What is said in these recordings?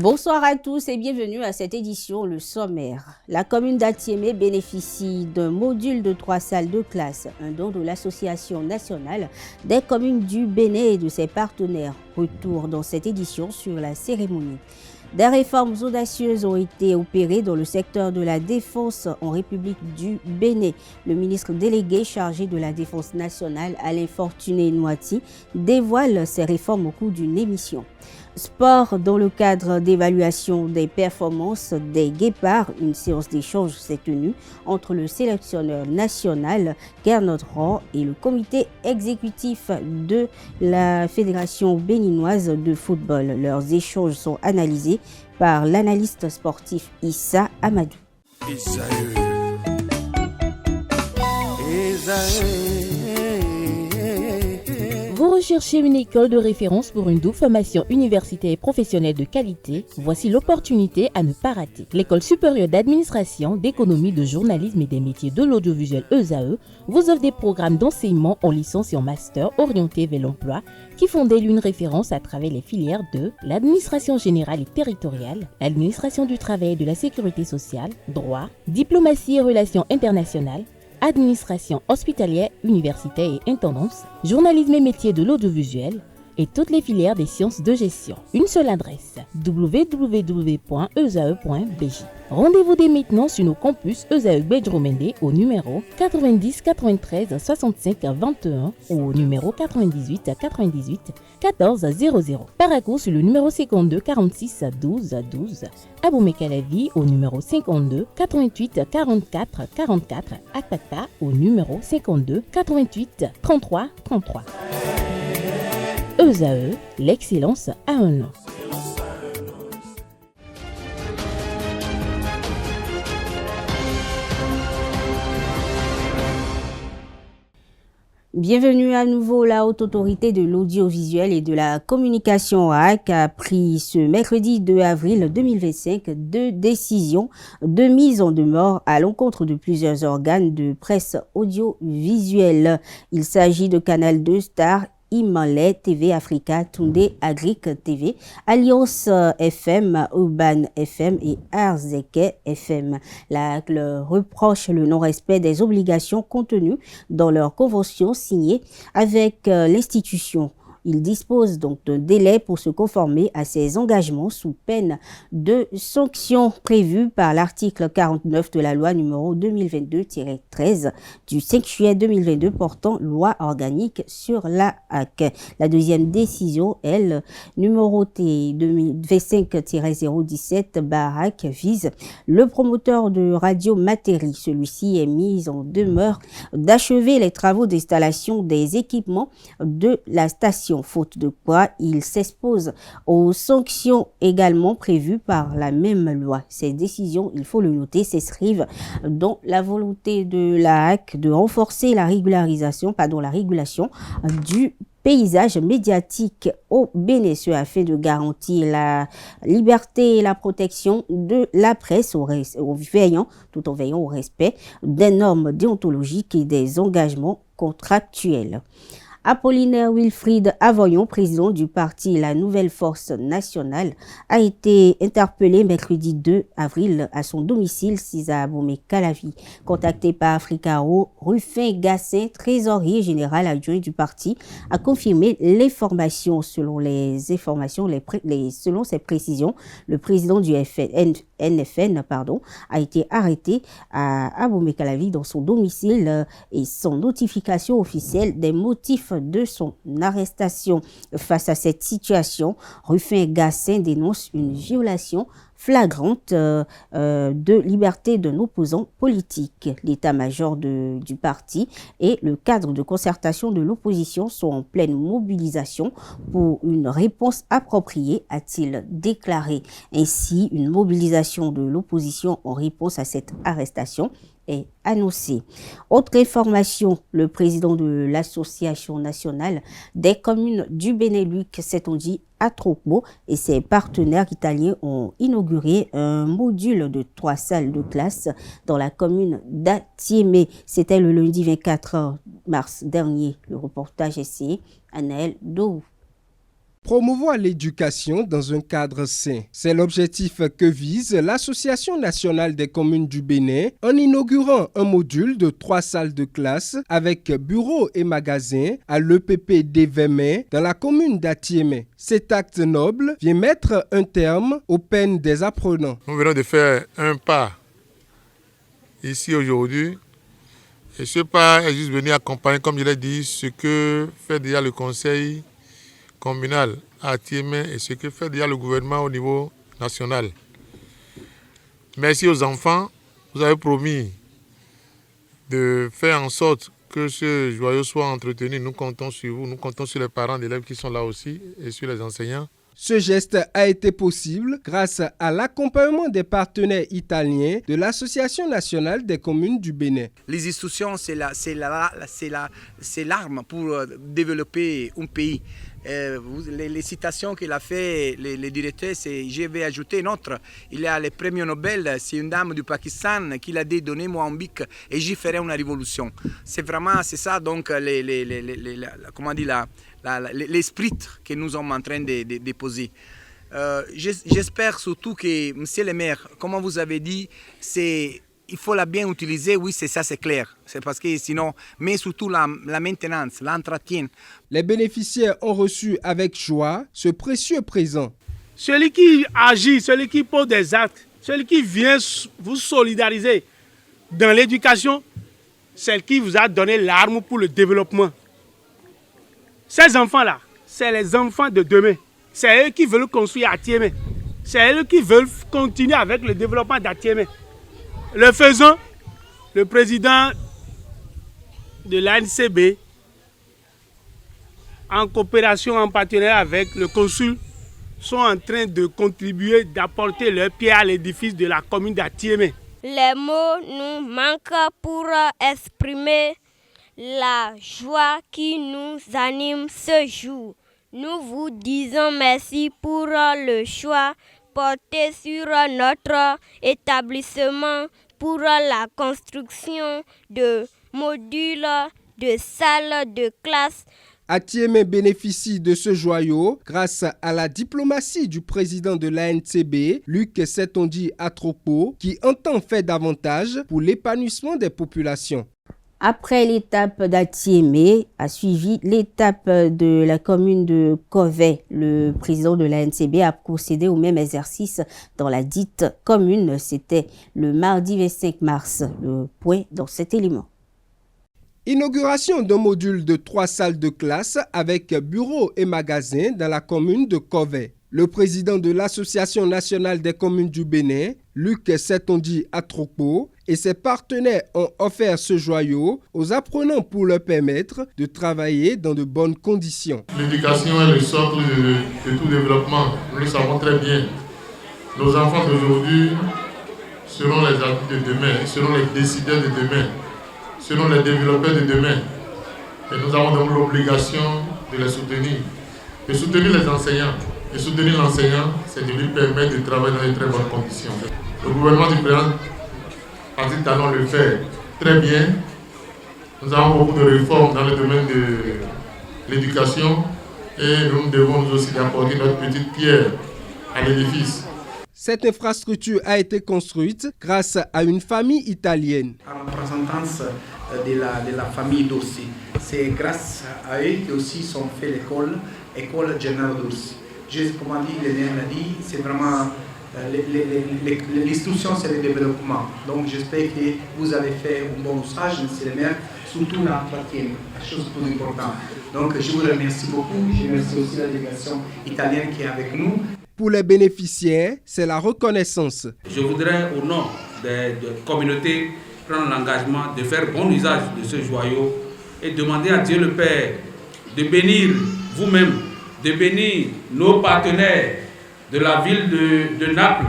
Bonsoir à tous et bienvenue à cette édition, le sommaire. La commune d'Atiémé bénéficie d'un module de 3 salles de classe, un don de l'Association nationale des communes du Bénin et de ses partenaires. Retour dans cette édition sur la cérémonie. Des réformes audacieuses ont été opérées dans le secteur de la défense en République du Bénin. Le ministre délégué chargé de la défense nationale, Alain Fortuné Noati, dévoile ces réformes au cours d'une émission. Sport, dans le cadre d'évaluation des performances des guépards, une séance d'échange s'est tenue entre le sélectionneur national Gernot Rohr et le comité exécutif de la Fédération béninoise de football. Leurs échanges sont analysés par l'analyste sportif Issa Amadou. Vous recherchez une école de référence pour une double formation universitaire et professionnelle de qualité? Voici l'opportunité à ne pas rater. L'École supérieure d'administration, d'économie, de journalisme et des métiers de l'audiovisuel ESAE vous offre des programmes d'enseignement en licence et en master orientés vers l'emploi qui font d'elle une référence à travers les filières de l'administration générale et territoriale, l'administration du travail et de la sécurité sociale, droit, diplomatie et relations internationales, administration hospitalière, universitaire et intendance, journalisme et métiers de l'audiovisuel et toutes les filières des sciences de gestion. Une seule adresse, www.esae.bj. Rendez-vous dès maintenant sur nos campus ESAE Bedjromende au numéro 90 93 65 21 ou au numéro 98 98 14 00. Paracourt sur le numéro 52 46 12 12. Aboumé-Calavi au numéro 52 88 44 44. Akpaka au numéro 52 88 33 33. ESAE, l'excellence à un nom. Bienvenue à nouveau. La Haute Autorité de l'Audiovisuel et de la Communication HAC a pris ce mercredi 2 avril 2025 deux décisions de mise en demeure à l'encontre de plusieurs organes de presse audiovisuelle. Il s'agit de Canal 2 Star, Imale TV Africa, Toundé Agric TV, Alliance FM, Urban FM et Arzeke FM. La leur reproche le non-respect des obligations contenues dans leur convention signée avec l'institution. Il dispose donc d'un délai pour se conformer à ses engagements sous peine de sanctions prévues par l'article 49 de la loi numéro 2022-13 du 5 juillet 2022 portant loi organique sur la HAC. La deuxième décision, elle, numérotée 2025-017-HAC, vise le promoteur de Radio Matéri. Celui-ci est mis en demeure d'achever les travaux d'installation des équipements de la station, faute de quoi il s'expose aux sanctions également prévues par la même loi. Ces décisions, il faut le noter, s'inscrivent dans la volonté de la HAC de renforcer la régulation du paysage médiatique au Bénin, afin de garantir la liberté et la protection de la presse tout en veillant au respect des normes déontologiques et des engagements contractuels. Apollinaire Wilfried Avoyon, président du parti La Nouvelle Force Nationale, a été interpellé mercredi 2 avril à son domicile 6 à Aboumé-Calavi. Contacté par Africaro, Rufin Gassin, trésorier général adjoint du parti, a confirmé l'information. Selon ses précisions, le président du NFN a été arrêté à Aboumé-Calavi dans son domicile et sans notification officielle des motifs de son arrestation. Face à cette situation, Rufin Gassin dénonce une violation flagrante de liberté d'un opposant politique. L'état-major du parti et le cadre de concertation de l'opposition sont en pleine mobilisation pour une réponse appropriée, a-t-il déclaré. Ainsi, une mobilisation de l'opposition en réponse à cette arrestation est annoncée. Autre information, le président de l'Association nationale des communes du Benelux, s'est-on dit, Atropo, et ses partenaires italiens ont inauguré un module de 3 salles de classe dans la commune d'Atiémé. C'était le lundi 24 mars dernier. Le reportage est signé Anaël Dourou. Promouvoir l'éducation dans un cadre sain. C'est l'objectif que vise l'Association nationale des communes du Bénin en inaugurant un module de 3 salles de classe avec bureaux et magasins à l'EPP d'Évémé dans la commune d'Atiémé. Cet acte noble vient mettre un terme aux peines des apprenants. Nous venons de faire un pas ici aujourd'hui. Et ce pas est juste venu accompagner, comme je l'ai dit, ce que fait déjà le conseil communal à Atiémé et ce que fait déjà le gouvernement au niveau national. Merci aux enfants, vous avez promis de faire en sorte que ce joyau soit entretenu. Nous comptons sur vous, nous comptons sur les parents d'élèves qui sont là aussi et sur les enseignants. Ce geste a été possible grâce à l'accompagnement des partenaires italiens de l'Association nationale des communes du Bénin. Les institutions, c'est l'arme pour développer un pays. Les citations qu'il a fait, les directeurs, je vais ajouter une autre. Il y a le prix Nobel, c'est une dame du Pakistan qui l'a dit, donnez-moi un bic et j'y ferai une révolution. C'est ça donc l'esprit que nous sommes en train de déposer. J'espère surtout que, monsieur le maire, comme vous avez dit, il faut la bien utiliser, oui, c'est clair. C'est parce que sinon, mais surtout la maintenance, l'entretien. Les bénéficiaires ont reçu avec joie ce précieux présent. Celui qui agit, celui qui pose des actes, celui qui vient vous solidariser dans l'éducation, celle qui vous a donné l'arme pour le développement. Ces enfants-là, c'est les enfants de demain. C'est eux qui veulent construire Atiémé. C'est eux qui veulent continuer avec le développement d'Atiémé. Le faisant, le président de l'ANCB, en coopération, en partenariat avec le consul, sont en train de contribuer, d'apporter leur pierre à l'édifice de la commune d'Atiémé. Les mots nous manquent pour exprimer la joie qui nous anime ce jour. Nous vous disons merci pour le choix porté sur notre établissement pour la construction de modules de salles de classe. Atiémé bénéficie de ce joyau grâce à la diplomatie du président de l'ANCB, Luc Setondi Atropo, qui entend faire davantage pour l'épanouissement des populations. Après l'étape d'Atiémé, a suivi l'étape de la commune de Kové. Le président de l'ANCB a procédé au même exercice dans la dite commune. C'était le mardi 25 mars. Le point dans cet élément. Inauguration d'un module de 3 salles de classe avec bureaux et magasins dans la commune de Kové. Le président de l'Association nationale des communes du Bénin, Luc Setondi Atropo, et ses partenaires ont offert ce joyau aux apprenants pour leur permettre de travailler dans de bonnes conditions. L'éducation est le socle de tout développement, nous le savons très bien. Nos enfants d'aujourd'hui seront les adultes de demain, seront les décideurs de demain, seront les développeurs de demain. Et nous avons donc l'obligation de les soutenir, de soutenir les enseignants. Et soutenir l'enseignant, c'est de lui permettre de travailler dans de très bonnes conditions. Le gouvernement du président Patrick Talon le fait très bien. Nous avons beaucoup de réformes dans le domaine de l'éducation et nous devons nous aussi apporter notre petite pierre à l'édifice. Cette infrastructure a été construite grâce à une famille italienne. En représentation de la famille Dorsi. C'est grâce à eux qui aussi sont fait l'école Gennaro Dorsi. Comme le maire l'a dit, c'est vraiment l'instruction, c'est le développement. Donc j'espère que vous avez fait un bon usage, monsieur le maire, surtout l'entretien, la chose plus importante. Donc je vous remercie beaucoup, je remercie aussi la délégation italienne qui est avec nous. Pour les bénéficiaires, c'est la reconnaissance. Je voudrais, au nom de la communauté, prendre l'engagement de faire bon usage de ce joyau et demander à Dieu le Père de bénir vous-même, de bénir nos partenaires de la ville de Naples.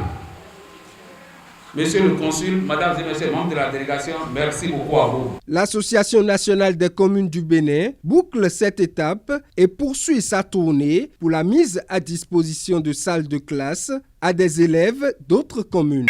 Monsieur le consul, mesdames et messieurs membres de la délégation, merci beaucoup à vous. L'Association nationale des communes du Bénin boucle cette étape et poursuit sa tournée pour la mise à disposition de salles de classe à des élèves d'autres communes.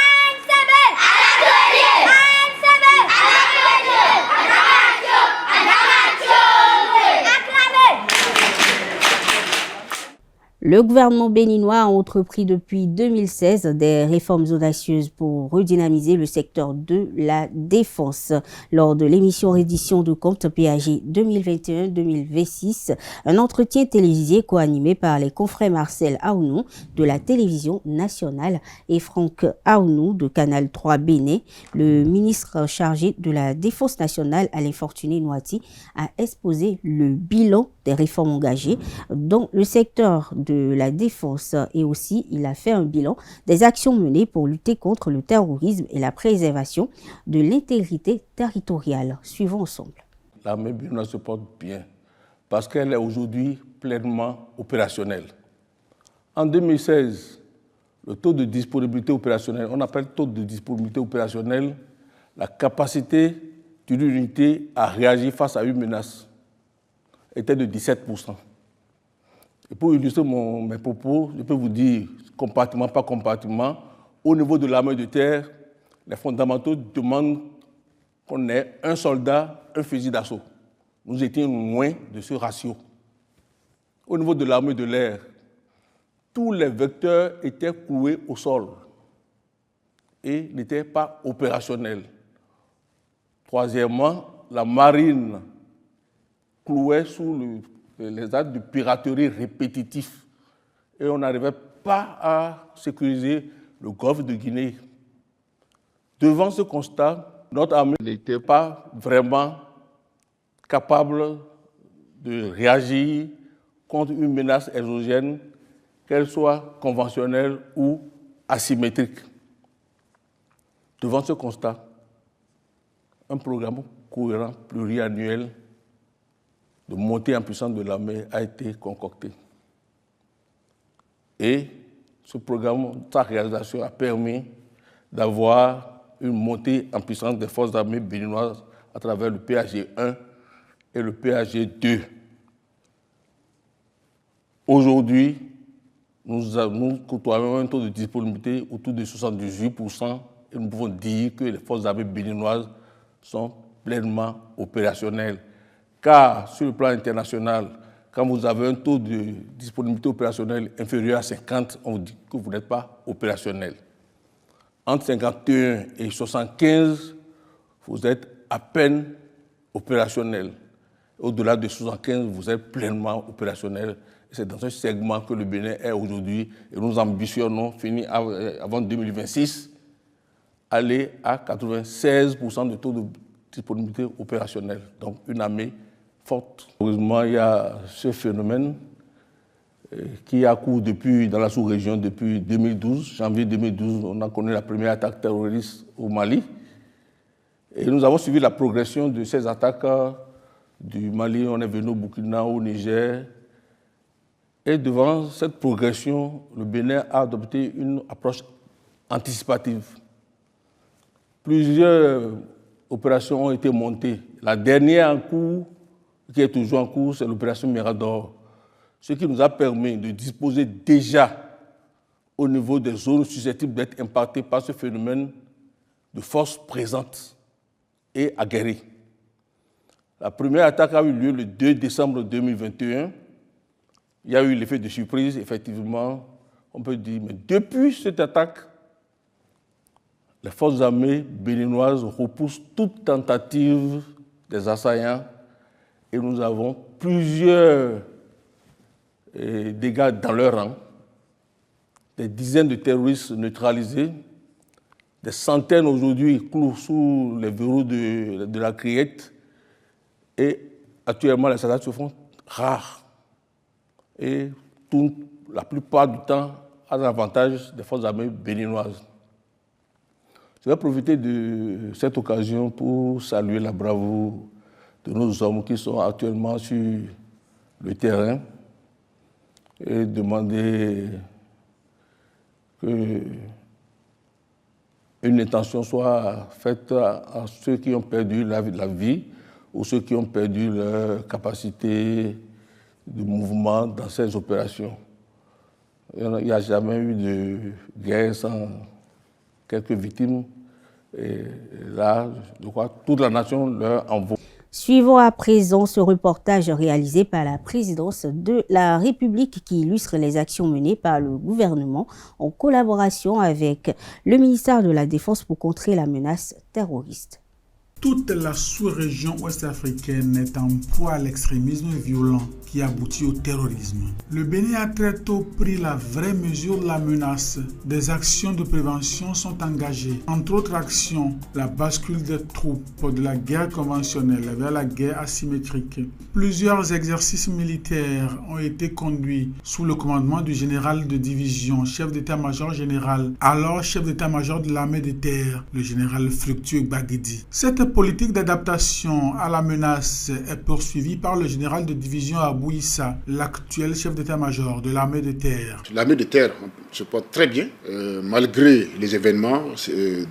Le gouvernement béninois a entrepris depuis 2016 des réformes audacieuses pour redynamiser le secteur de la défense. Lors de l'émission réédition de compte PAG 2021-2026, un entretien télévisé co-animé par les confrères Marcel Aounou de la télévision nationale et Franck Aounou de Canal 3 Bénin, le ministre chargé de la défense nationale Alain Fortuné Noati a exposé le bilan des réformes engagées dans le secteur de la défense et aussi il a fait un bilan des actions menées pour lutter contre le terrorisme et la préservation de l'intégrité territoriale. Suivons ensemble. L'armée béninoise se porte bien parce qu'elle est aujourd'hui pleinement opérationnelle. En 2016, le taux de disponibilité opérationnelle, on appelle taux de disponibilité opérationnelle la capacité d'une unité à réagir face à une menace, était de 17%. Et pour illustrer mes propos, je peux vous dire, compartiment par compartiment, au niveau de l'armée de terre, les fondamentaux demandent qu'on ait un soldat, un fusil d'assaut. Nous étions loin de ce ratio. Au niveau de l'armée de l'air, tous les vecteurs étaient cloués au sol et n'étaient pas opérationnels. Troisièmement, la marine clouait sous les actes de piraterie répétitifs et on n'arrivait pas à sécuriser le golfe de Guinée. Devant ce constat, notre armée n'était pas vraiment capable de réagir contre une menace exogène, qu'elle soit conventionnelle ou asymétrique. Devant ce constat, un programme cohérent pluriannuel de montée en puissance de l'armée a été concocté. Et ce programme, sa réalisation a permis d'avoir une montée en puissance des forces armées béninoises à travers le PAG 1 et le PAG 2. Aujourd'hui, nous côtoyons un taux de disponibilité autour de 78% et nous pouvons dire que les forces armées béninoises sont pleinement opérationnelles. Car sur le plan international, quand vous avez un taux de disponibilité opérationnelle inférieur à 50, on vous dit que vous n'êtes pas opérationnel. Entre 51 et 75, vous êtes à peine opérationnel. Au-delà de 75, vous êtes pleinement opérationnel. C'est dans ce segment que le Bénin est aujourd'hui et nous ambitionnons, fini avant 2026, aller à 96% de taux de disponibilité opérationnelle. Donc une armée forte. Heureusement, il y a ce phénomène qui a cours dans la sous-région depuis 2012. Janvier 2012, on a connu la première attaque terroriste au Mali. Et nous avons suivi la progression de ces attaques du Mali. On est venu au Burkina, au Niger. Et devant cette progression, le Bénin a adopté une approche anticipative. Plusieurs opérations ont été montées. La dernière en cours, qui est toujours en cours, c'est l'opération Mirador. Ce qui nous a permis de disposer déjà au niveau des zones susceptibles d'être impactées par ce phénomène de forces présentes et aguerries. La première attaque a eu lieu le 2 décembre 2021. Il y a eu l'effet de surprise, effectivement, on peut dire. Mais depuis cette attaque, les forces armées béninoises repoussent toute tentative des assaillants et nous avons plusieurs dégâts dans leur rang, des dizaines de terroristes neutralisés, des centaines aujourd'hui clouent sous les verrous de la criette et actuellement les attaques se font rares et la plupart du temps à l'avantage des forces armées béninoises. Je vais profiter de cette occasion pour saluer la bravoure de nos hommes qui sont actuellement sur le terrain et demander qu'une intention soit faite à ceux qui ont perdu la vie ou ceux qui ont perdu leur capacité de mouvement dans ces opérations. Il n'y a jamais eu de guerre sans quelques victimes. Et là, je crois que toute la nation leur envoie. Suivons à présent ce reportage réalisé par la présidence de la République qui illustre les actions menées par le gouvernement en collaboration avec le ministère de la Défense pour contrer la menace terroriste. Toute la sous-région ouest-africaine est en proie à l'extrémisme violent qui aboutit au terrorisme. Le Bénin a très tôt pris la vraie mesure de la menace. Des actions de prévention sont engagées. Entre autres actions, la bascule des troupes de la guerre conventionnelle vers la guerre asymétrique. Plusieurs exercices militaires ont été conduits sous le commandement du général de division, chef d'état-major général, alors chef d'état-major de l'armée de terre, le général Fructueux Baguedi. Cette politique d'adaptation à la menace est poursuivie par le général de division Abou Issa, l'actuel chef d'état-major de l'armée de terre. L'armée de terre se porte très bien, malgré les événements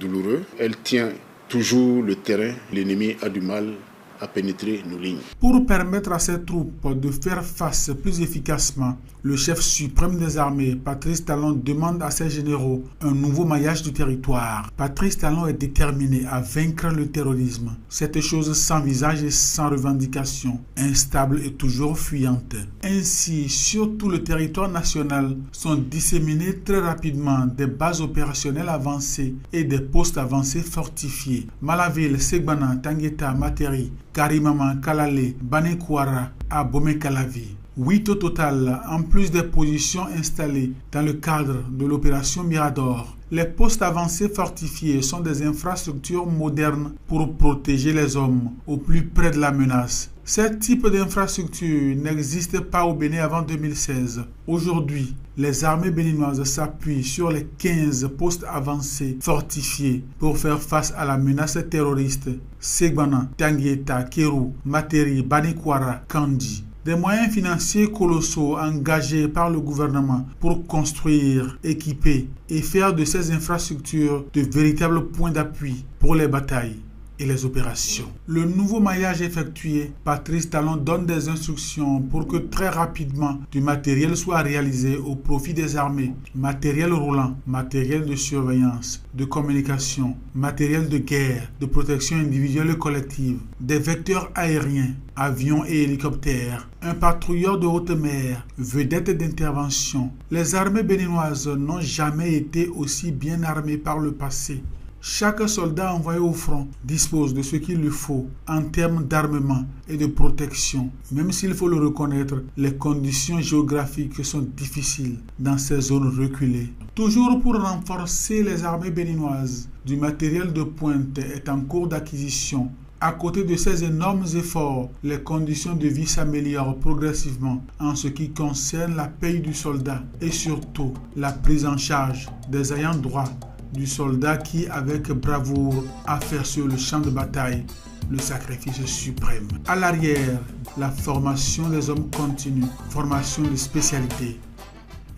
douloureux. Elle tient toujours le terrain. L'ennemi a du mal à pénétrer nos lignes. Pour permettre à ces troupes de faire face plus efficacement, le chef suprême des armées, Patrice Talon, demande à ses généraux un nouveau maillage du territoire. Patrice Talon est déterminé à vaincre le terrorisme. Cette chose sans visage et sans revendication, instable et toujours fuyante. Ainsi, sur tout le territoire national sont disséminées très rapidement des bases opérationnelles avancées et des postes avancés fortifiés. Malaville, Segbana, Tangueta, Materi, Karimama, Kalale, Banekwara, Abomey-Calavi. 8 au total, en plus des positions installées dans le cadre de l'opération Mirador. Les postes avancés fortifiés sont des infrastructures modernes pour protéger les hommes au plus près de la menace. Ce type d'infrastructure n'existe pas au Bénin avant 2016. Aujourd'hui, les armées béninoises s'appuient sur les 15 postes avancés fortifiés pour faire face à la menace terroriste. Segbana, Tangueta, Kéru, Materi, Banekwara, Kandi. Des moyens financiers colossaux engagés par le gouvernement pour construire, équiper et faire de ces infrastructures de véritables points d'appui pour les batailles et les opérations. Le nouveau maillage effectué, Patrice Talon donne des instructions pour que très rapidement du matériel soit réalisé au profit des armées. Matériel roulant, matériel de surveillance, de communication, matériel de guerre, de protection individuelle et collective, des vecteurs aériens, avions et hélicoptères, un patrouilleur de haute mer, vedette d'intervention. Les armées béninoises n'ont jamais été aussi bien armées par le passé. Chaque soldat envoyé au front dispose de ce qu'il lui faut en termes d'armement et de protection. Même s'il faut le reconnaître, les conditions géographiques sont difficiles dans ces zones reculées. Toujours pour renforcer les armées béninoises, du matériel de pointe est en cours d'acquisition. À côté de ces énormes efforts, les conditions de vie s'améliorent progressivement en ce qui concerne la paye du soldat et surtout la prise en charge des ayants droit du soldat qui, avec bravoure, a fait sur le champ de bataille le sacrifice suprême. À l'arrière, la formation des hommes continue, formation de spécialité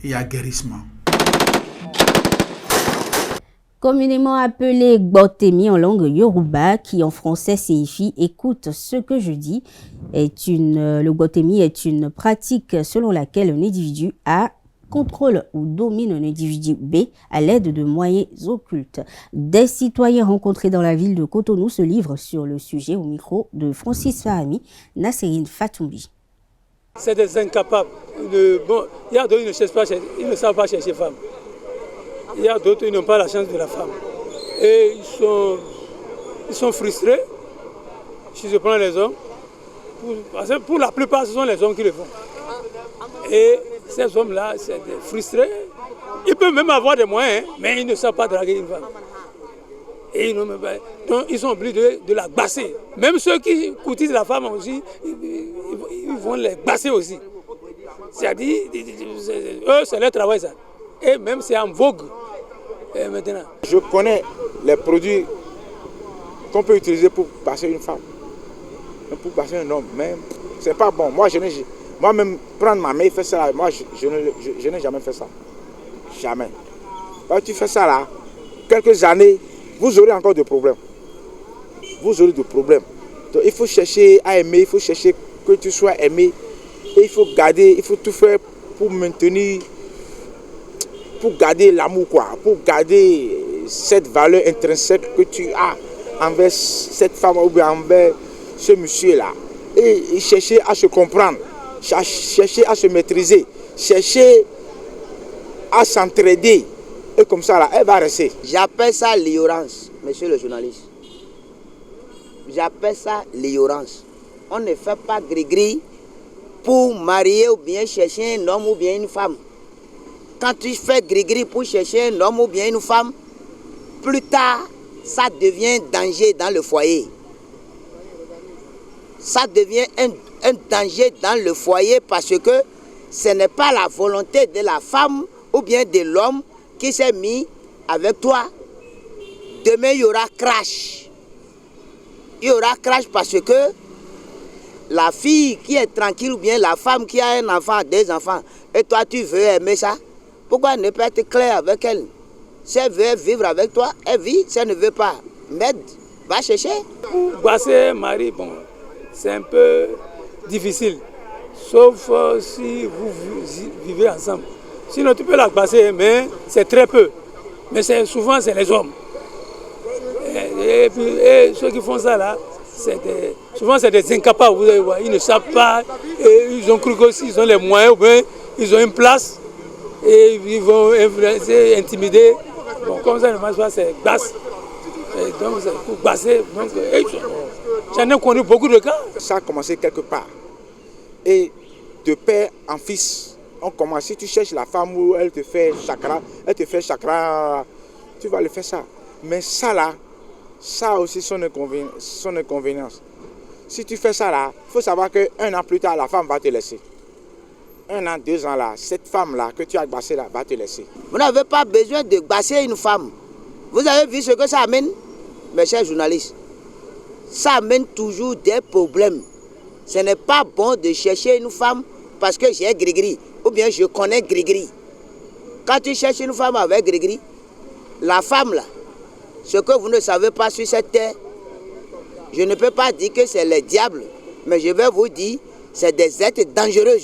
et aguerrissement. Communément appelé Gbotemi en langue Yoruba, qui en français signifie « écoute ce que je dis », le Gbotemi est une pratique selon laquelle un individu A contrôle ou domine un individu B à l'aide de moyens occultes. Des citoyens rencontrés dans la ville de Cotonou se livrent sur le sujet au micro de Francis Fahami, Nasserine Fatoumbi. C'est des incapables. Il y a d'autres qui ne cherchent pas, ils ne savent pas chercher femme. Il y a d'autres qui n'ont pas la chance de la femme. Et ils sont frustrés. Si je prends les hommes, pour la plupart, ce sont les hommes qui le font. Et ces hommes-là, c'est frustrés. Ils peuvent même avoir des moyens, mais ils ne savent pas draguer une femme. Et donc ils sont obligés de la basser. Même ceux qui courtisent la femme aussi, ils vont les basser aussi. C'est-à-dire, eux, c'est leur travail ça. Et même c'est en vogue maintenant. Je connais les produits qu'on peut utiliser pour basser une femme, pour basser un homme, mais c'est pas bon. Moi-même, prendre ma main et faire ça, moi, je n'ai jamais fait ça. Jamais. Quand tu fais ça là, quelques années, vous aurez encore des problèmes. Vous aurez des problèmes. Donc il faut chercher à aimer, il faut chercher que tu sois aimé. Et il faut garder, il faut tout faire pour maintenir, pour garder l'amour, quoi. Pour garder cette valeur intrinsèque que tu as envers cette femme ou bien envers ce monsieur-là et chercher à se comprendre, chercher à se maîtriser, chercher à s'entraider. Et comme ça, là, elle va rester. J'appelle ça l'ignorance, monsieur le journaliste. J'appelle ça l'ignorance. On ne fait pas gris-gris pour marier ou bien chercher un homme ou bien une femme. Quand tu fais gris-gris pour chercher un homme ou bien une femme, plus tard, ça devient danger dans le foyer. Ça devient un danger dans le foyer parce que ce n'est pas la volonté de la femme ou bien de l'homme qui s'est mis avec toi. Demain, il y aura crash. Il y aura crash parce que la fille qui est tranquille ou bien la femme qui a un enfant, deux enfants, et toi tu veux aimer ça, pourquoi ne pas être clair avec elle? Si elle veut vivre avec toi, elle vit. Si elle ne veut pas, m'aide, va chercher. Gbasser Marie, bon, c'est un peu difficile, sauf si vous vivez ensemble. Sinon tu peux la gbasser, mais c'est très peu. Mais souvent c'est les hommes. Et ceux qui font ça là, souvent c'est des incapables, vous allez voir, ils ne savent pas, et ils ont cru qu'ils ont les moyens, ou bien ils ont une place, et ils vont influencer, intimider. Bon, comme ça ne marche pas, c'est basse. Donc c'est pour basser. J'en ai connu beaucoup de cas. Ça a commencé quelque part. Et de père en fils, on commence. Si tu cherches la femme où elle te fait chakra, tu vas le faire ça. Mais ça là, ça a aussi son inconvénience. Si tu fais ça là, il faut savoir qu'un an plus tard, la femme va te laisser. 1 an, 2 ans là, cette femme là que tu as bassée là va te laisser. Vous n'avez pas besoin de basser une femme. Vous avez vu ce que ça amène, mes chers journalistes? Ça amène toujours des problèmes. Ce n'est pas bon de chercher une femme parce que j'ai gris-gris ou bien je connais gris-gris. Quand tu cherches une femme avec gris-gris, la femme là, ce que vous ne savez pas sur cette terre, je ne peux pas dire que c'est les diables, mais je vais vous dire, c'est des êtres dangereux.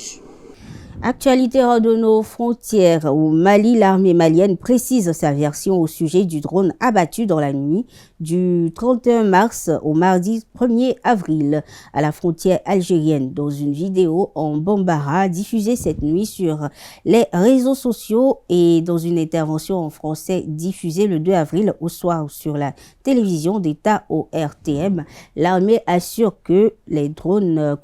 Actualité hors de nos frontières. Au Mali, l'armée malienne précise sa version au sujet du drone abattu dans la nuit du 31 mars au mardi 1er avril à la frontière algérienne. Dans une vidéo en Bambara diffusée cette nuit sur les réseaux sociaux et dans une intervention en français diffusée le 2 avril au soir sur la télévision d'État au RTM, l'armée assure que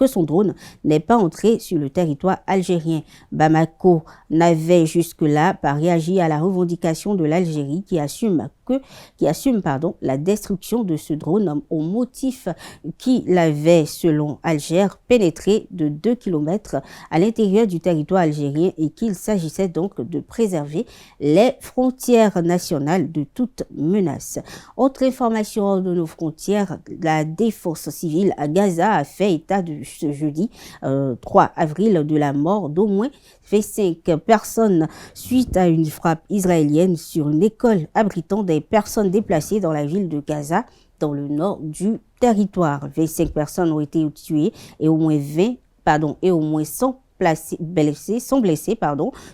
son drone n'est pas entré sur le territoire algérien. Bamako n'avait jusque-là pas réagi à la revendication de l'Algérie qui assume la destruction de ce drone au motif qu'il avait, selon Alger, pénétré de 2 km à l'intérieur du territoire algérien et qu'il s'agissait donc de préserver les frontières nationales de toute menace. Autre information de nos frontières, la défense civile à Gaza a fait état de ce jeudi 3 avril de la mort d'au moins 25 personnes suite à une frappe israélienne sur une école abritant des personnes déplacées dans la ville de Gaza, dans le nord du territoire. 25 personnes ont été tuées et au moins 100 blessés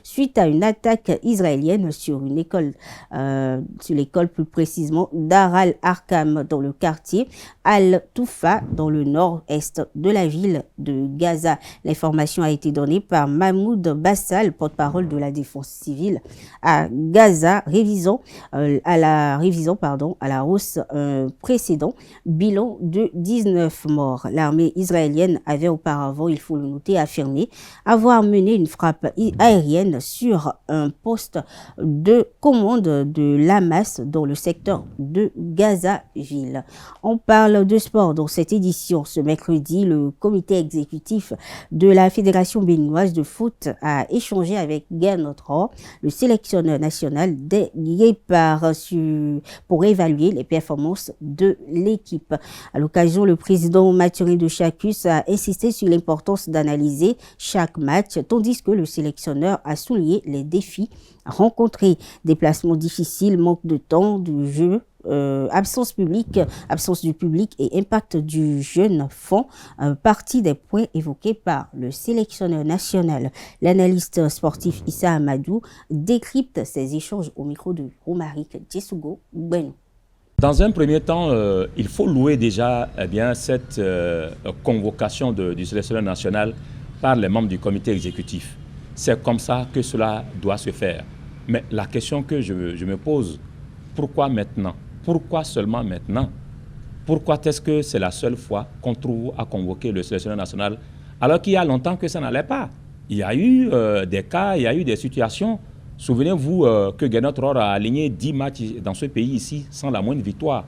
suite à une attaque israélienne sur une école, sur l'école plus précisément Dar al-Arkam dans le quartier Al-Toufa dans le nord-est de la ville de Gaza. L'information a été donnée par Mahmoud Bassal, porte-parole de la défense civile à Gaza, à la hausse précédent bilan de 19 morts. L'armée israélienne avait auparavant, il faut le noter, affirmé avoir mené une frappe aérienne sur un poste de commande de l'Hamas dans le secteur de Gaza-Ville. On parle de sport dans cette édition. Ce mercredi, le comité exécutif de la Fédération béninoise de foot a échangé avec Gernot Rohr, le sélectionneur national des Guépards, pour évaluer les performances de l'équipe. À l'occasion, le président Mathurin de Chacus a insisté sur l'importance d'analyser chaque match, tandis que le sélectionneur a souligné les défis rencontrés. Déplacements difficiles, manque de temps de jeu, absence du public et impact du jeune font partie des points évoqués par le sélectionneur national. L'analyste sportif Issa Amadou décrypte ces échanges au micro de Romaric Djesougo Benou. Dans un premier temps, il faut louer déjà cette convocation du sélectionneur national par les membres du comité exécutif. C'est comme ça que cela doit se faire. Mais la question que je me pose, pourquoi maintenant? Pourquoi seulement maintenant? Pourquoi est-ce que c'est la seule fois qu'on trouve à convoquer le sélectionneur national alors qu'il y a longtemps que ça n'allait pas? Il y a eu des cas, il y a eu des situations. Souvenez-vous que Gernot Rohr a aligné 10 matchs dans ce pays ici sans la moindre victoire.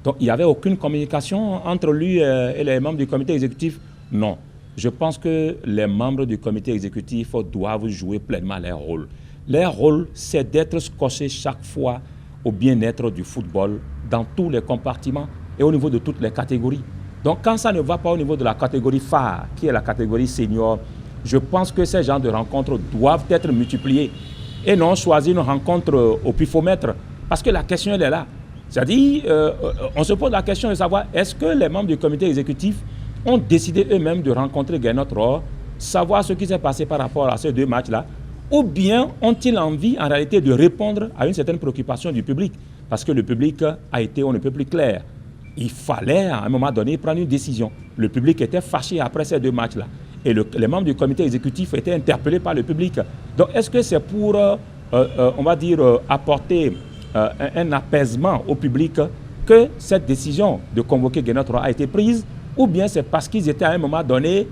Donc il n'y avait aucune communication entre lui et les membres du comité exécutif? Non. Je pense que les membres du comité exécutif doivent jouer pleinement leur rôle. Leur rôle, c'est d'être scotché chaque fois au bien-être du football dans tous les compartiments et au niveau de toutes les catégories. Donc quand ça ne va pas au niveau de la catégorie phare, qui est la catégorie senior, je pense que ces genres de rencontres doivent être multipliées et non choisir une rencontre au pifomètre, parce que la question elle est là. C'est-à-dire, on se pose la question de savoir, est-ce que les membres du comité exécutif ont décidé eux-mêmes de rencontrer Gernot Rohr, savoir ce qui s'est passé par rapport à ces deux matchs-là, ou bien ont-ils envie en réalité de répondre à une certaine préoccupation du public? Parce que le public a été on ne peut plus clair. Il fallait à un moment donné prendre une décision. Le public était fâché après ces deux matchs-là. Et les membres du comité exécutif étaient interpellés par le public. Donc est-ce que c'est pour, on va dire, apporter un apaisement au public que cette décision de convoquer Gernot Rohr a été prise, ou bien c'est parce qu'ils étaient à un moment donné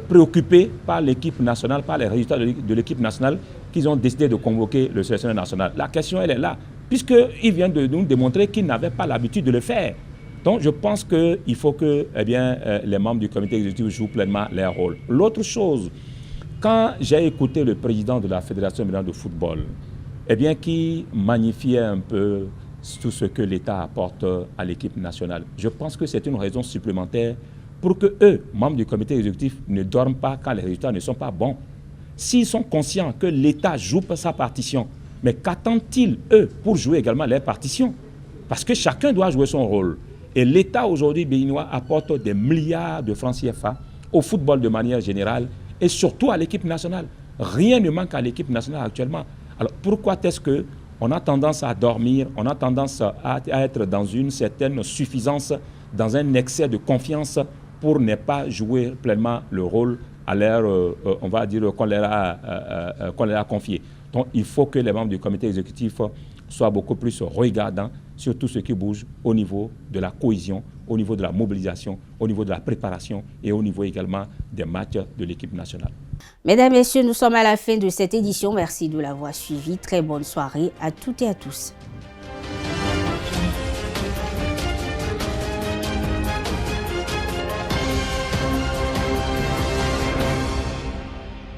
préoccupés par l'équipe nationale, par les résultats de l'équipe nationale, qu'ils ont décidé de convoquer le sélectionneur national? La question, elle est là, puisqu'il vient de nous démontrer qu'ils n'avaient pas l'habitude de le faire. Donc, je pense qu'il faut que les membres du comité exécutif jouent pleinement leur rôle. L'autre chose, quand j'ai écouté le président de la Fédération de football, qui magnifiait un peu tout ce que l'État apporte à l'équipe nationale, je pense que c'est une raison supplémentaire pour que eux, membres du comité exécutif, ne dorment pas quand les résultats ne sont pas bons. S'ils sont conscients que l'État joue sa partition, mais qu'attendent-ils, eux, pour jouer également leur partition? Parce que chacun doit jouer son rôle. Et l'État aujourd'hui béninois apporte des milliards de francs CFA au football de manière générale et surtout à l'équipe nationale. Rien ne manque à l'équipe nationale actuellement. Alors pourquoi est-ce qu'on a tendance à dormir, on a tendance à être dans une certaine suffisance, dans un excès de confiance pour ne pas jouer pleinement le rôle à l'air, on va dire, qu'on leur a confié. Donc il faut que les membres du comité exécutif soient beaucoup plus regardants sur tout ce qui bouge au niveau de la cohésion, au niveau de la mobilisation, au niveau de la préparation et au niveau également des matchs de l'équipe nationale. Mesdames, Messieurs, nous sommes à la fin de cette édition. Merci de l'avoir suivi. Très bonne soirée à toutes et à tous.